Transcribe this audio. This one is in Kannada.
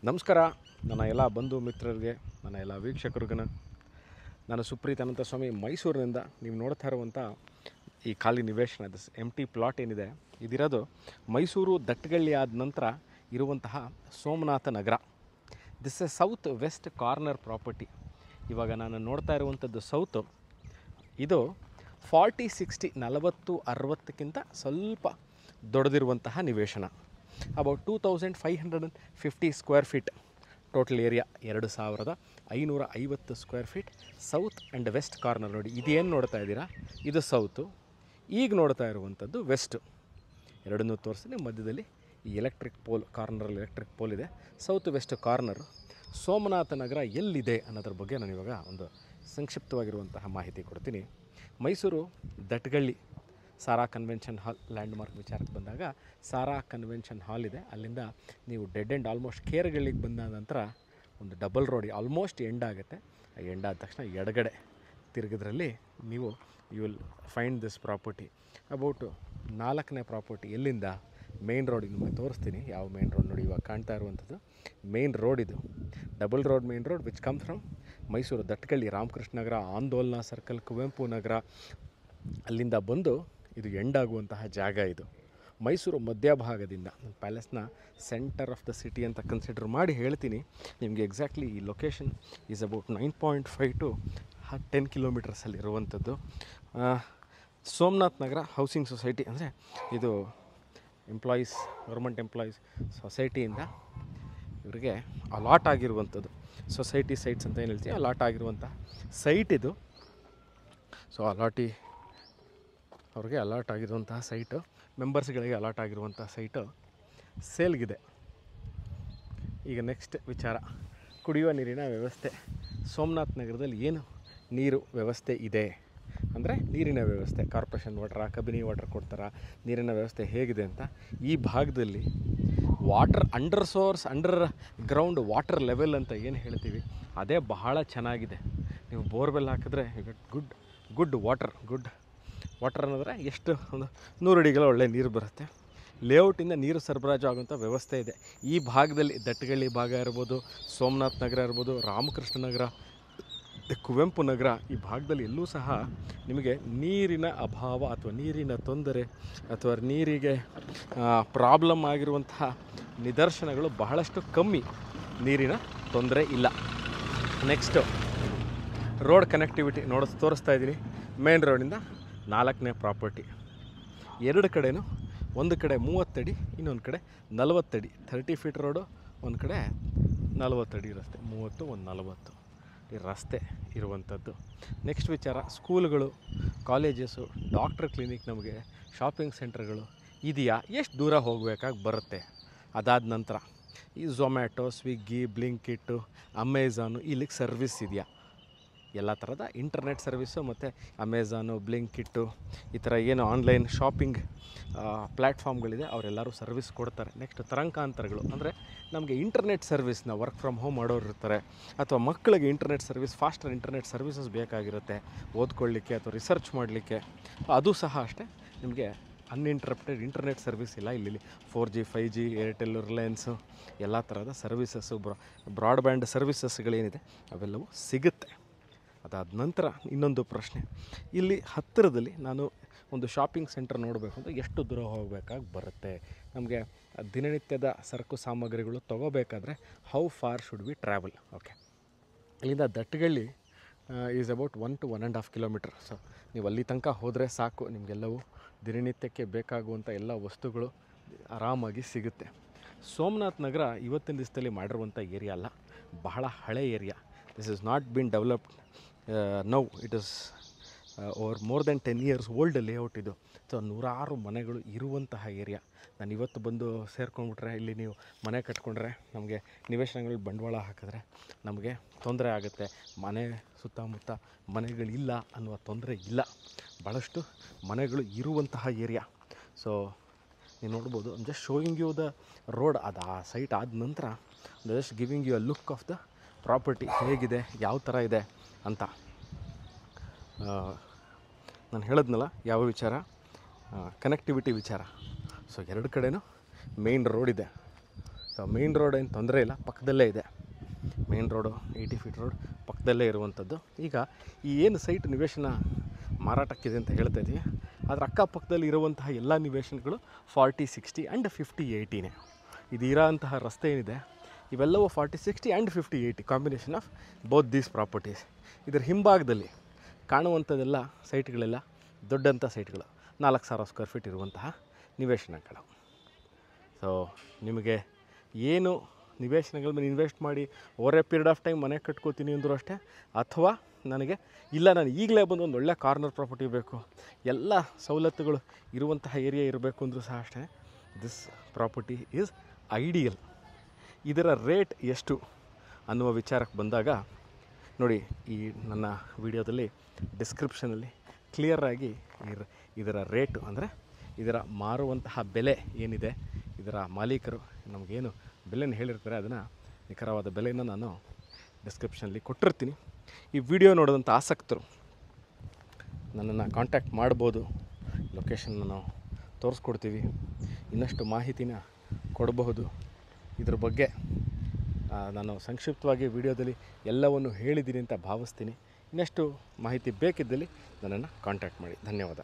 ನಮಸ್ಕಾರ ನನ್ನ ಎಲ್ಲ ಬಂಧು ಮಿತ್ರರಿಗೆ, ನನ್ನ ಎಲ್ಲ ವೀಕ್ಷಕರಿಗೂ ನಾನು ಸುಪ್ರೀತ್ ಅನಂತಸ್ವಾಮಿ ಮೈಸೂರಿನಿಂದ. ನೀವು ನೋಡ್ತಾ ಇರುವಂಥ ಈ ಖಾಲಿ ನಿವೇಶನ, ದಿಸ್ ಎಂಟಿ ಪ್ಲಾಟ್ ಏನಿದೆ, ಇದಿರೋದು ಮೈಸೂರು ದಟ್ಟಗಳ್ಳಿ ಆದ ನಂತರ ಇರುವಂತಹ Somanatha Nagara. This a south west corner property. ಇವಾಗ ನಾನು ನೋಡ್ತಾ ಇರುವಂಥದ್ದು ಸೌತು. ಇದು 40-60 40-60ಕ್ಕಿಂತ ಸ್ವಲ್ಪ ದೊಡ್ಡದಿರುವಂತಹ ನಿವೇಶನ. About 2550 square feet total area, 2550 square feet. South and west corner ನೋಡಿ. ಇದೇನು ನೋಡ್ತಾ ಇದ್ದೀರಾ, ಇದು ಸೌತು. ಈಗ ನೋಡ್ತಾ ಇರುವಂಥದ್ದು ವೆಸ್ಟು. ಎರಡನ್ನೂ ತೋರಿಸ್ತೀನಿ. ಮಧ್ಯದಲ್ಲಿ ಈ ಎಲೆಕ್ಟ್ರಿಕ್ ಪೋಲ್, ಕಾರ್ನರಲ್ಲಿ ಎಲೆಕ್ಟ್ರಿಕ್ ಪೋಲ್ ಇದೆ. South west corner. Somanatha Nagara ಎಲ್ಲಿದೆ ಅನ್ನೋದ್ರ ಬಗ್ಗೆ ನಾನು ಇವಾಗ ಒಂದು ಸಂಕ್ಷಿಪ್ತವಾಗಿರುವಂತಹ ಮಾಹಿತಿ ಕೊಡ್ತೀನಿ. Mysuru Dattagalli Sara convention hall landmark ವಿಚಾರಕ್ಕೆ ಬಂದಾಗ, ಸಾರಾ ಕನ್ವೆನ್ಷನ್ ಹಾಲ್ ಇದೆ. ಅಲ್ಲಿಂದ ನೀವು ಡೆಡ್ ಎಂಡ್ ಆಲ್ಮೋಸ್ಟ್ ಕೇರ್ಗಳಿಗೆ ಬಂದ ನಂತರ ಒಂದು ಡಬಲ್ ರೋಡ್ ಆಲ್ಮೋಸ್ಟ್ ಎಂಡ್ ಆಗುತ್ತೆ. ಎಂಡ್ ಆದ ತಕ್ಷಣ ಎಡಗಡೆ ತಿರುಗಿದ್ರಲ್ಲಿ ನೀವು you will find this property. About 4ನೇ ಪ್ರಾಪರ್ಟಿ ಎಲ್ಲಿಂದ, ಮೇನ್ ರೋಡ್ ನಿಮಗೆ ತೋರಿಸ್ತೀನಿ. ಯಾವ ಮೇನ್ ರೋಡ್ ನೋಡಿ, ಇವಾಗ ಕಾಣ್ತಾ ಇರುವಂಥದ್ದು ಮೇನ್ ರೋಡ್. ಇದು double road, main road which come from Mysuru Dattagalli, Ramakrishna Nagara, Andolana circle, Kuvempu Nagar, ಅಲ್ಲಿಂದ ಬಂದು ಇದು ಎಂಡ್ ಆಗುವಂತಹ ಜಾಗ. ಇದು ಮೈಸೂರು ಮಧ್ಯಭಾಗದಿಂದ ಪ್ಯಾಲೇಸ್ನ ಸೆಂಟರ್ ಆಫ್ ದ ಸಿಟಿ ಅಂತ ಕನ್ಸಿಡರ್ ಮಾಡಿ ಹೇಳ್ತೀನಿ ನಿಮಗೆ. ಎಕ್ಸಾಕ್ಟ್ಲಿ ಈ ಲೊಕೇಶನ್ ಈಸ್ ಅಬೌಟ್ 9.5 to 10 ಕಿಲೋಮೀಟರ್ಸಲ್ಲಿ ಇರುವಂಥದ್ದು. ಸೋಮನಾಥ್ ನಗರ ಹೌಸಿಂಗ್ ಸೊಸೈಟಿ ಅಂದರೆ ಇದು ಎಂಪ್ಲಾಯೀಸ್, ಗೌರ್ಮೆಂಟ್ ಎಂಪ್ಲಾಯೀಸ್ ಸೊಸೈಟಿಯಿಂದ ಇವರಿಗೆ ಅಲಾಟ್ ಆಗಿರುವಂಥದ್ದು. ಸೊಸೈಟಿ ಸೈಟ್ಸ್ ಅಂತ ಏನು ಹೇಳ್ತೀವಿ, ಅಲಾಟ್ ಆಗಿರುವಂಥ ಸೈಟ್ ಇದು. ಸೊ ಅವ್ರಿಗೆ ಅಲಾಟ್ ಆಗಿರುವಂತಹ ಸೈಟು, ಮೆಂಬರ್ಸ್ಗಳಿಗೆ ಅಲಾಟ್ ಆಗಿರುವಂಥ ಸೈಟು ಸೇಲ್ಗಿದೆ. ಈಗ ನೆಕ್ಸ್ಟ್ ವಿಚಾರ, ಕುಡಿಯುವ ನೀರಿನ ವ್ಯವಸ್ಥೆ. ಸೋಮನಾಥ್ ನಗರದಲ್ಲಿ ಏನು ನೀರು ವ್ಯವಸ್ಥೆ ಇದೆ ಅಂದರೆ, ನೀರಿನ ವ್ಯವಸ್ಥೆ ಕಾರ್ಪೊರೇಷನ್ ವಾಟರಾ, ಕಬಿನಿ ವಾಟರ್ ಕೊಡ್ತಾರಾ, ನೀರಿನ ವ್ಯವಸ್ಥೆ ಹೇಗಿದೆ ಅಂತ. ಈ ಭಾಗದಲ್ಲಿ water under source, under ground water level ಅಂತ ಏನು ಹೇಳ್ತೀವಿ, ಅದೇ ಬಹಳ ಚೆನ್ನಾಗಿದೆ. ನೀವು ಬೋರ್ವೆಲ್ ಹಾಕಿದ್ರೆ ಗುಡ್ ವಾಟರ್ ಅನ್ನೋದ್ರೆ ಎಷ್ಟು, ಒಂದು 100 ಅಡಿಗಳ ಒಳ್ಳೆ ನೀರು ಬರುತ್ತೆ. ಲೇಔಟಿಂದ ನೀರು ಸರಬರಾಜು ಆಗುವಂಥ ವ್ಯವಸ್ಥೆ ಇದೆ ಈ ಭಾಗದಲ್ಲಿ. ದಟ್ಟಗಳ್ಳಿ ಭಾಗ ಇರ್ಬೋದು, ಸೋಮನಾಥ್ ನಗರ ಇರ್ಬೋದು, ರಾಮಕೃಷ್ಣ ನಗರ, ಕುವೆಂಪು ನಗರ, ಈ ಭಾಗದಲ್ಲಿ ಎಲ್ಲೂ ಸಹ ನಿಮಗೆ ನೀರಿನ ಅಭಾವ ಅಥವಾ ನೀರಿನ ತೊಂದರೆ ಅಥವಾ ನೀರಿಗೆ ಪ್ರಾಬ್ಲಮ್ ಆಗಿರುವಂತಹ ನಿದರ್ಶನಗಳು ಬಹಳಷ್ಟು ಕಮ್ಮಿ. ನೀರಿನ ತೊಂದರೆ ಇಲ್ಲ. ನೆಕ್ಸ್ಟು ರೋಡ್ ಕನೆಕ್ಟಿವಿಟಿ ತೋರಿಸ್ತಾ ಇದ್ದೀನಿ. ಮೇನ್ ರೋಡಿಂದ 4ನೇ ಪ್ರಾಪರ್ಟಿ. ಎರಡು ಕಡೆಯೂ, ಒಂದು ಕಡೆ 30 ಅಡಿ, ಇನ್ನೊಂದು ಕಡೆ 40 ಅಡಿ. 30 ಫೀಟ್ ರೋಡು, ಒಂದು ಕಡೆ 40 ಅಡಿ ರಸ್ತೆ. 30 ಒಂದು 40 ಈ ರಸ್ತೆ ಇರುವಂಥದ್ದು. ನೆಕ್ಸ್ಟ್ ವಿಚಾರ, ಸ್ಕೂಲ್ಗಳು, ಕಾಲೇಜಸ್ಸು, ಡಾಕ್ಟ್ರ್ ಕ್ಲಿನಿಕ್, ನಮಗೆ ಶಾಪಿಂಗ್ ಸೆಂಟರ್ಗಳು ಇದೆಯಾ, ಎಷ್ಟು ದೂರ ಹೋಗಬೇಕಾಗಿ ಬರುತ್ತೆ. ಅದಾದ ನಂತರ ಈ ಝೊಮ್ಯಾಟೊ, ಸ್ವಿಗ್ಗಿ, ಬ್ಲಿಂಕಿಟ್ಟು, ಅಮೆಝಾನು, ಇಲ್ಲಿಗೆ ಸರ್ವಿಸ್ ಇದೆಯಾ. ಎಲ್ಲ ಥರದ ಇಂಟರ್ನೆಟ್ ಸರ್ವಿಸ್ಸು ಮತ್ತು ಅಮೆಝಾನು, ಬ್ಲಿಂಕಿಟ್ಟು, ಈ ಥರ ಏನು ಆನ್ಲೈನ್ ಶಾಪಿಂಗ್ ಪ್ಲ್ಯಾಟ್ಫಾರ್ಮ್ಗಳಿದೆ, ಅವರೆಲ್ಲರೂ ಸರ್ವಿಸ್ ಕೊಡ್ತಾರೆ. ನೆಕ್ಸ್ಟ್ ತರಂಗಾಂತರಗಳು ಅಂದರೆ ನಮಗೆ ಇಂಟರ್ನೆಟ್ ಸರ್ವಿಸ್ನ ವರ್ಕ್ ಫ್ರಮ್ ಹೋಮ್ ಮಾಡೋರು ಇರ್ತಾರೆ, ಅಥವಾ ಮಕ್ಕಳಿಗೆ internet service, faster internet services ಬೇಕಾಗಿರುತ್ತೆ ಓದ್ಕೊಳ್ಳಿಕ್ಕೆ ಅಥವಾ ರಿಸರ್ಚ್ ಮಾಡಲಿಕ್ಕೆ. ಅದು ಸಹ ಅಷ್ಟೇ, ನಿಮಗೆ ಅನ್ಇಂಟ್ರಪ್ಟೆಡ್ ಇಂಟರ್ನೆಟ್ ಸರ್ವಿಸ್ ಇಲ್ಲ ಇಲ್ಲಿ. 4G 5G ಏರ್ಟೆಲ್, ರಿಲಯನ್ಸು, ಎಲ್ಲ ಥರದ ಸರ್ವಿಸಸ್ಸು, ಬ್ರಾಡ್ಬ್ಯಾಂಡ್ ಸರ್ವಿಸಸ್ಗಳೇನಿದೆ ಅವೆಲ್ಲವೂ ಸಿಗುತ್ತೆ. ಅದಾದ ನಂತರ ಇನ್ನೊಂದು ಪ್ರಶ್ನೆ, ಇಲ್ಲಿ ಹತ್ತಿರದಲ್ಲಿ ನಾನು ಒಂದು ಶಾಪಿಂಗ್ ಸೆಂಟರ್ ನೋಡಬೇಕು ಅಂದರೆ ಎಷ್ಟು ದೂರ ಹೋಗಬೇಕಾಗಿ ಬರುತ್ತೆ. ನಮಗೆ ದಿನನಿತ್ಯದ ಸರಕು ಸಾಮಗ್ರಿಗಳು ತೊಗೋಬೇಕಾದ್ರೆ how far should we travel. Okay, ಇಲ್ಲಿಂದ Dattagalli is about 1 to 1.5 kilometre. So ನೀವು ಅಲ್ಲಿ ತನಕ ಹೋದರೆ ಸಾಕು, ನಿಮಗೆಲ್ಲವೂ ದಿನನಿತ್ಯಕ್ಕೆ ಬೇಕಾಗುವಂಥ ಎಲ್ಲ ವಸ್ತುಗಳು ಆರಾಮಾಗಿ ಸಿಗುತ್ತೆ. ಸೋಮನಾಥ್ ನಗರ ಇವತ್ತಿನ ದಿವಸದಲ್ಲಿ ಮಾಡಿರುವಂಥ ಏರಿಯಾ ಅಲ್ಲ, ಬಹಳ ಹಳೆ area. This is not been developed now, it is over more than 10 years old layout ಇದು. ಸೊ 100 ಮನೆಗಳು ಇರುವಂತಹ ಏರಿಯಾ. ನಾನು ಇವತ್ತು ಬಂದು ಸೇರ್ಕೊಂಡ್ಬಿಟ್ರೆ, ಇಲ್ಲಿ ನೀವು ಮನೆ ಕಟ್ಕೊಂಡ್ರೆ, ನಮಗೆ ನಿವೇಶನಗಳು ಬಂಡವಾಳ ಹಾಕಿದ್ರೆ ನಮಗೆ ತೊಂದರೆ ಆಗುತ್ತೆ. ಮನೆ ಸುತ್ತಮುತ್ತ ಮನೆಗಳಿಲ್ಲ ಅನ್ನುವ ತೊಂದರೆ ಇಲ್ಲ, ಭಾಳಷ್ಟು ಮನೆಗಳು ಇರುವಂತಹ ಏರಿಯಾ. ಸೊ ನೀವು ನೋಡ್ಬೋದು, just showing you the road. ಅದು ಆ ಸೈಟ್ ಆದ ನಂತರ just giving you a look of the property ಹೇಗಿದೆ, ಯಾವ ಥರ ಇದೆ ಅಂತ. ನಾನು ಹೇಳಿದ್ನಲ್ಲ ಯಾವ ವಿಚಾರ, ಕನೆಕ್ಟಿವಿಟಿ ವಿಚಾರ. ಸೊ ಎರಡು ಕಡೆಯೂ ಮೇನ್ ರೋಡ್ ಇದೆ. ಸೊ ಮೇನ್ ರೋಡ್ ಏನು ತೊಂದರೆ ಇಲ್ಲ, ಪಕ್ಕದಲ್ಲೇ ಇದೆ. ಮೇನ್ ರೋಡು 80 ಫೀಟ್ ರೋಡ್ ಪಕ್ಕದಲ್ಲೇ ಇರುವಂಥದ್ದು. ಈಗ ಈ ಏನು ಸೈಟ್ ನಿವೇಶನ ಮಾರಾಟಕ್ಕಿದೆ ಅಂತ ಹೇಳ್ತಾ ಇದ್ದೀವಿ, ಅದರ ಅಕ್ಕಪಕ್ಕದಲ್ಲಿ ಇರುವಂತಹ ಎಲ್ಲ ನಿವೇಶನಗಳು 40, 60 ಆ್ಯಂಡ್ 50, 80ನೇ. ಇದು ಇರೋಂತಹ ರಸ್ತೆ ಏನಿದೆ ಇವೆಲ್ಲವೂ 40, 60 and 50, 80 combination of both these properties. ಇದರ ಹಿಂಭಾಗದಲ್ಲಿ ಕಾಣುವಂಥದ್ದೆಲ್ಲ ಸೈಟ್ಗಳೆಲ್ಲ ದೊಡ್ಡಂಥ ಸೈಟ್ಗಳು, 4,000 ಸ್ಕ್ವೇರ್ ಫೀಟ್ ಇರುವಂತಹ ನಿವೇಶನಗಳು. ಸೊ ನಿಮಗೆ ಏನು ನಿವೇಶನಗಳ ಮೇಲೆ ಇನ್ವೆಸ್ಟ್ ಮಾಡಿ over A period of time ಮನೆ ಕಟ್ಕೋತೀನಿ ಅಂದರೂ ಅಷ್ಟೇ, ಅಥವಾ ನನಗೆ ಇಲ್ಲ ನಾನು ಈಗಲೇ ಬಂದು ಒಂದು ಒಳ್ಳೆ ಕಾರ್ನರ್ ಪ್ರಾಪರ್ಟಿ ಬೇಕು, ಎಲ್ಲ ಸವಲತ್ತುಗಳು ಇರುವಂತಹ ಏರಿಯಾ ಇರಬೇಕು ಅಂದರೂ ಸಹ ಅಷ್ಟೇ, ದಿಸ್ ಪ್ರಾಪರ್ಟಿ ಈಸ್ ಐಡಿಯಲ್. ಇದರ ರೇಟ್ ಎಷ್ಟು ಅನ್ನುವ ವಿಚಾರಕ್ಕೆ ಬಂದಾಗ ನೋಡಿ, ಈ ನನ್ನ ವಿಡಿಯೋದಲ್ಲಿ ಡಿಸ್ಕ್ರಿಪ್ಷನಲ್ಲಿ ಕ್ಲಿಯರಾಗಿ ಇದರ ರೇಟು ಅಂದರೆ ಇದರ ಮಾರುವಂತಹ ಬೆಲೆ ಏನಿದೆ, ಇದರ ಮಾಲೀಕರು ನಮಗೇನು ಬೆಲೆಯನ್ನು ಹೇಳಿರ್ತಾರೆ ಅದನ್ನು ನಿಖರವಾದ ಬೆಲೆಯನ್ನು ನಾನು ಡಿಸ್ಕ್ರಿಪ್ಷನಲ್ಲಿ ಕೊಟ್ಟಿರ್ತೀನಿ. ಈ ವಿಡಿಯೋ ನೋಡಿದಂಥ ಆಸಕ್ತರು ನನ್ನನ್ನು ಕಾಂಟ್ಯಾಕ್ಟ್ ಮಾಡ್ಬೋದು. ಲೊಕೇಶನ್ನ ನಾವು ತೋರಿಸ್ಕೊಡ್ತೀವಿ, ಇನ್ನಷ್ಟು ಮಾಹಿತಿನ ಕೊಡಬಹುದು. ಇದ್ರ ಬಗ್ಗೆ ನಾನು ಸಂಕ್ಷಿಪ್ತವಾಗಿ ವಿಡಿಯೋದಲ್ಲಿ ಎಲ್ಲವನ್ನು ಹೇಳಿದ್ದೀನಿ ಅಂತ ಭಾವಿಸ್ತೀನಿ. ಇನ್ನಷ್ಟು ಮಾಹಿತಿ ಬೇಕಿದ್ದಲ್ಲಿ ನನ್ನನ್ನು ಕಾಂಟ್ಯಾಕ್ಟ್ ಮಾಡಿ. ಧನ್ಯವಾದ.